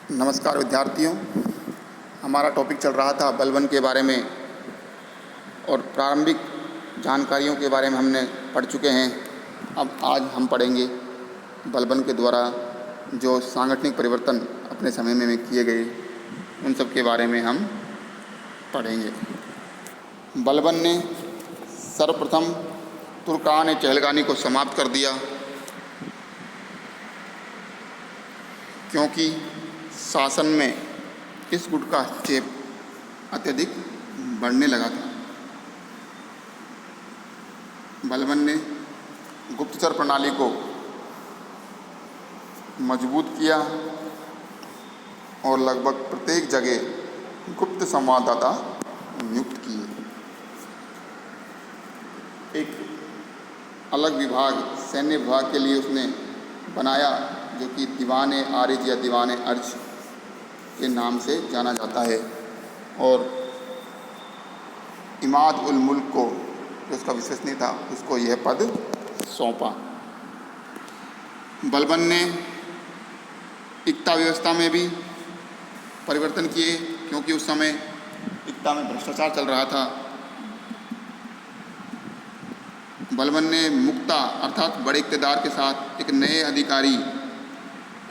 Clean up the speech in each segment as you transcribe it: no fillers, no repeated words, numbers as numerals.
नमस्कार विद्यार्थियों, हमारा टॉपिक चल रहा था बलबन के बारे में और प्रारंभिक जानकारियों के बारे में हमने पढ़ चुके हैं। अब आज हम पढ़ेंगे बलबन के द्वारा जो सांगठनिक परिवर्तन अपने समय में किए गए, उन सब के बारे में हम पढ़ेंगे। बलबन ने सर्वप्रथम तुर्कान चहलगानी को समाप्त कर दिया, क्योंकि शासन में इस गुट का हस्तक्षेप अत्यधिक बढ़ने लगा था। बलबन ने गुप्तचर प्रणाली को मजबूत किया और लगभग प्रत्येक जगह गुप्त संवाददाता नियुक्त किए। एक अलग विभाग सैन्य विभाग के लिए उसने बनाया, जो कि दीवाने आरिज या दीवाने अर्ज के नाम से जाना जाता है, और इमाद उल मुल्क को, जो उसका विश्वसनीय था, उसको यह पद सौंपा। बलबन ने इक्ता व्यवस्था में भी परिवर्तन किए, क्योंकि उस समय इक्ता में भ्रष्टाचार चल रहा था। बलबन ने मुक्ता अर्थात बड़े इक़्तिदार के साथ एक नए अधिकारी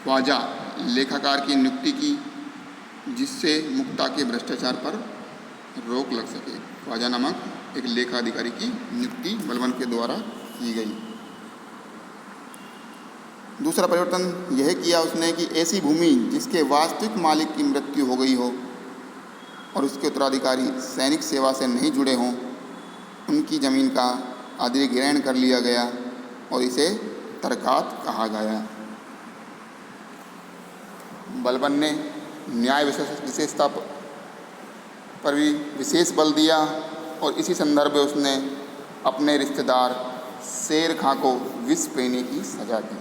ख्वाजा लेखाकार की नियुक्ति की, जिससे मुक्ता के भ्रष्टाचार पर रोक लग सके। ख्वाजा नामक एक लेखा अधिकारी की नियुक्ति बलबन के द्वारा की गई। दूसरा परिवर्तन यह किया उसने कि ऐसी भूमि जिसके वास्तविक मालिक की मृत्यु हो गई हो और उसके उत्तराधिकारी सैनिक सेवा से नहीं जुड़े हों, उनकी ज़मीन का अधिग्रहण कर लिया गया और इसे तरकात कहा गया। बलबन ने न्याय विशेषता पर भी विशेष बल दिया और इसी संदर्भ में उसने अपने रिश्तेदार शेर खां को विष पीने की सजा दी।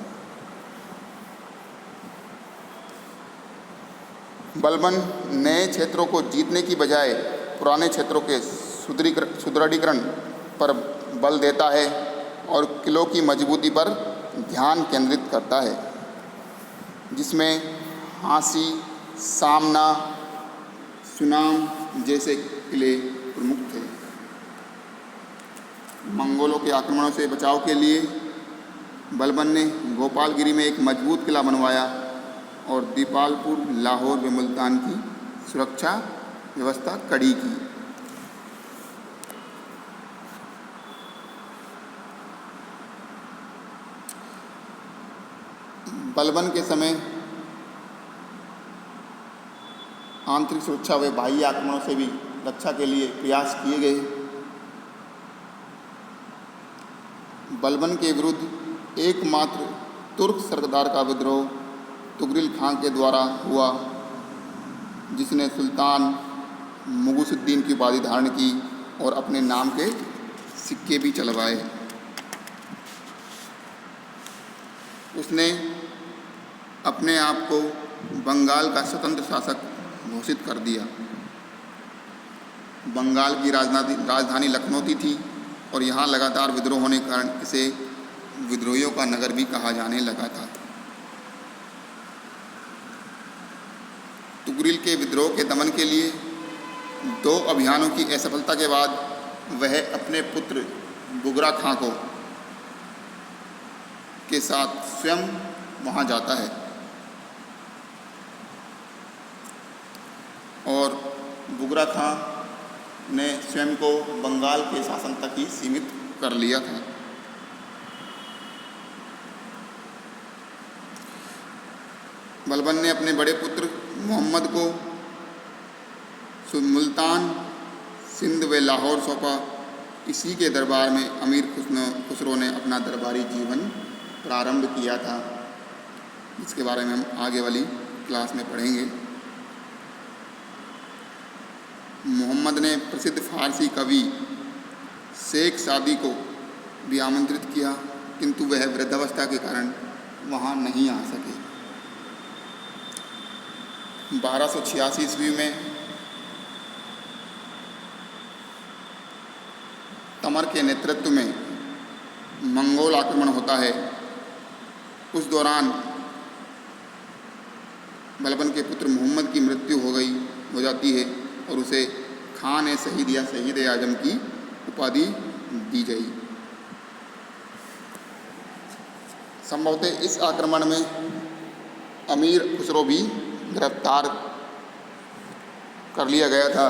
बलबन नए क्षेत्रों को जीतने की बजाय पुराने क्षेत्रों के सुदृढ़ीकरण पर बल देता है और किलों की मजबूती पर ध्यान केंद्रित करता है, जिसमें हांसी, सामना, सुनाम जैसे किले प्रमुख थे। मंगोलों के आक्रमणों से बचाव के लिए बलबन ने गोपालगिरी में एक मजबूत किला बनवाया और दीपालपुर, लाहौर व मुल्तान की सुरक्षा व्यवस्था कड़ी की। बलबन के समय आंतरिक सुरक्षा व बाह्य आक्रमणों से भी रक्षा के लिए प्रयास किए गए। बलबन के विरुद्ध एकमात्र तुर्क सरदार का विद्रोह तुगरिल खां के द्वारा हुआ, जिसने सुल्तान मुगुसुद्दीन की उपाधि धारण की और अपने नाम के सिक्के भी चलवाए। उसने अपने आप को बंगाल का स्वतंत्र शासक घोषित कर दिया। बंगाल की राजधानी लखनऊ थी और यहाँ लगातार विद्रोह होने के कारण इसे विद्रोहियों का नगर भी कहा जाने लगा था। तुगरिल के विद्रोह के दमन के लिए 2 अभियानों की असफलता के बाद वह अपने पुत्र बुगरा खां के साथ स्वयं वहाँ जाता है और बुगरा खां ने स्वयं को बंगाल के शासन तक ही सीमित कर लिया था। बलबन ने अपने बड़े पुत्र मोहम्मद को मुल्तान, सिंध व लाहौर सौंपा। इसी के दरबार में अमीर खुसरो ने अपना दरबारी जीवन प्रारंभ किया था, जिसके बारे में हम आगे वाली क्लास में पढ़ेंगे। मोहम्मद ने प्रसिद्ध फारसी कवि शेख सादी को भी आमंत्रित किया, किंतु वह वृद्धावस्था के कारण वहाँ नहीं आ सके। 1286 ईस्वी में तमर के नेतृत्व में मंगोल आक्रमण होता है। उस दौरान बलबन के पुत्र मोहम्मद की मृत्यु हो जाती है और उसे खान ए शहीद या शहीद ए आजम की उपाधि दी गई। संभवतः इस आक्रमण में अमीर खुसरो भी गिरफ्तार कर लिया गया था।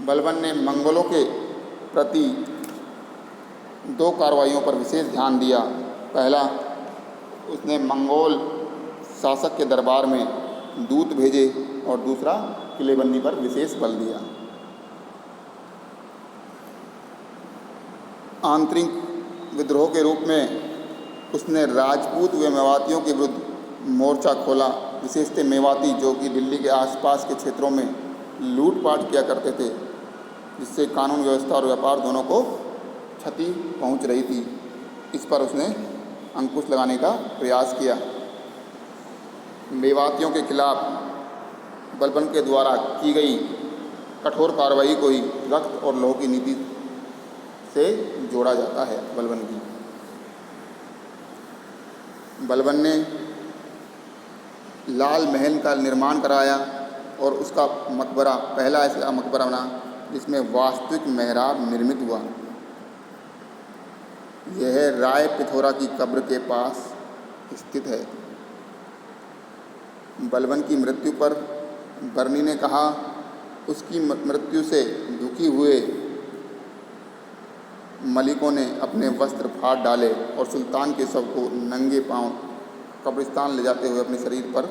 बलबन ने मंगोलों के प्रति 2 कार्रवाइयों पर विशेष ध्यान दिया। पहला, उसने मंगोल शासक के दरबार में दूत भेजे और दूसरा, किलेबंदी पर विशेष बल दिया। आंतरिक विद्रोह के रूप में उसने राजपूत व मेवातियों के विरुद्ध मोर्चा खोला। विशेषतः मेवाती, जो कि दिल्ली के आसपास के क्षेत्रों में लूटपाट किया करते थे, जिससे कानून व्यवस्था और व्यापार दोनों को क्षति पहुंच रही थी। इस पर उसने अंकुश लगाने का प्रयास किया। मेवातियों के खिलाफ बलबन के द्वारा की गई कठोर कार्रवाई को ही रक्त और लौह की नीति से जोड़ा जाता है। बलबन ने लाल महल का निर्माण कराया और उसका मकबरा पहला ऐसा मकबरा बना जिसमें वास्तविक मेहराब निर्मित हुआ। यह राय पिथौरा की कब्र के पास स्थित है। बलबन की मृत्यु पर बर्नी ने कहा, उसकी मृत्यु से दुखी हुए मलिकों ने अपने वस्त्र फाड़ डाले और सुल्तान के शव को नंगे पांव कब्रिस्तान ले जाते हुए अपने शरीर पर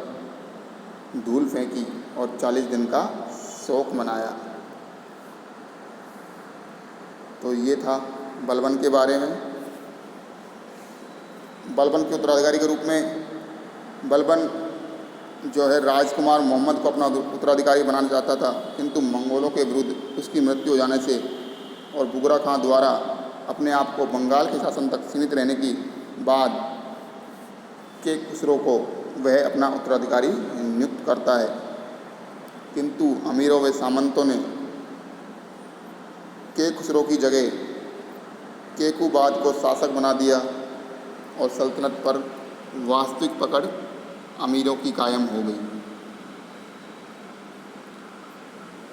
धूल फेंकी और 40 दिन का शोक मनाया। तो ये था बलबन के बारे में। बलबन के उत्तराधिकारी के रूप में बलबन जो है राजकुमार मोहम्मद को अपना उत्तराधिकारी बनाना चाहता था, किंतु मंगोलों के विरुद्ध उसकी मृत्यु हो जाने से और बुगरा खां द्वारा अपने आप को बंगाल के शासन तक सीमित रहने की बाद के खुसरो को वह अपना उत्तराधिकारी नियुक्त करता है। किंतु अमीरों व सामंतों ने के खुसरो की जगह केकुबाद को शासक बना दिया और सल्तनत पर वास्तविक पकड़ अमीरों की कायम हो गई।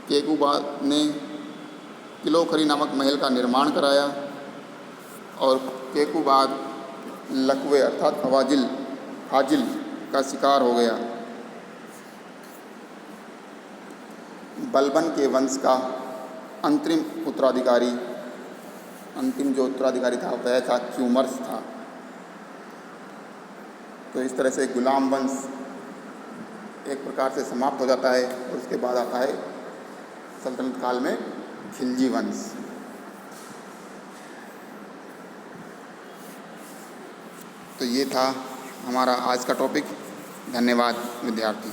केकुबाद ने किलोखरी नामक महल का निर्माण कराया और केकुबाद लकवे अर्थात फाजिल का शिकार हो गया। बलबन के वंश का अंतिम जो उत्तराधिकारी था वह था क्यूमर्स था। तो इस तरह से गुलाम वंश एक प्रकार से समाप्त हो जाता है और उसके बाद आता है सल्तनत काल में खिलजी वंश। तो ये था हमारा आज का टॉपिक। धन्यवाद विद्यार्थी।